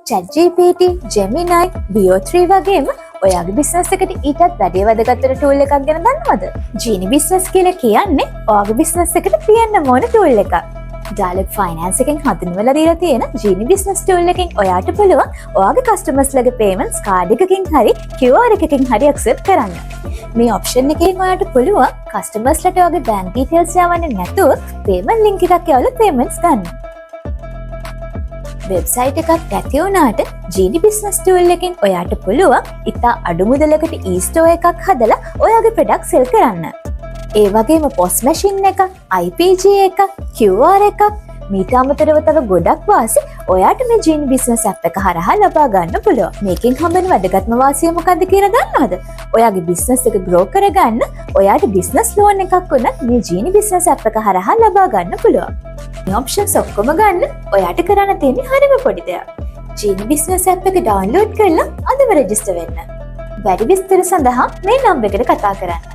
ChatGPT, Gemini, VO3 වගේම ඔයාගේ business එකට ඊටත් වැඩි වැදගත් ටූල් එකක් ගැන දන්නවද? Genie Business කියලා කියන්නේ ඔයාගේ බිස්නස් එකට තියන්න ඕන ටූල් එකක්. Dialog Finance එකෙන් හඳුන්වලා දීලා තියෙන Genie Business tool එකෙන් ඔයාට පුළුවන් ඔයාගේ customers ලගේ payments card එකකින් හරි QR එකකින් හරි accept කරන්න. මේ option එකෙන් ඔයාට පුළුවන් customers ලට ඔයාගේ bank details යවන්නේ නැතුව payment link එකක් යවලා payments ගන්න. වෙබ්සයිට් එකක් ඇති වුණාට Genie Business tool එකෙන් ඔයාට පුළුවන් ඉතා අඩු මුදලකට e-store එකක් හදලා ඔයාගේ product sell කරන්න. ඒ වගේම POS machine එකක්, IPG එකක්, QR එකක්, මීට අමතරව තව ගොඩක් වාසි ඔයාට මේ Genie Business app එක හරහා ලබා ගන්න පුළුවන්. මේකෙන් හම්බෙන වැදගත්ම වාසිය මොකක්ද කියලා දන්නවද? ඔයාගේ business එක grow කරගන්න ඔයාට business loan එකක් උනත් මේ Genie Business app එක හරහා ලබා ගන්න පුළුවන්. මේ options ඔක්කොම ගන්න ඔයාට කරන්න තියෙන්නේ හරිම පොඩි දෙයක්. Genie Business app එක download කරලා අදම register වෙන්න. වැඩි විස්තර සඳහා මේ නම්බර් එකට කතා කරන්න.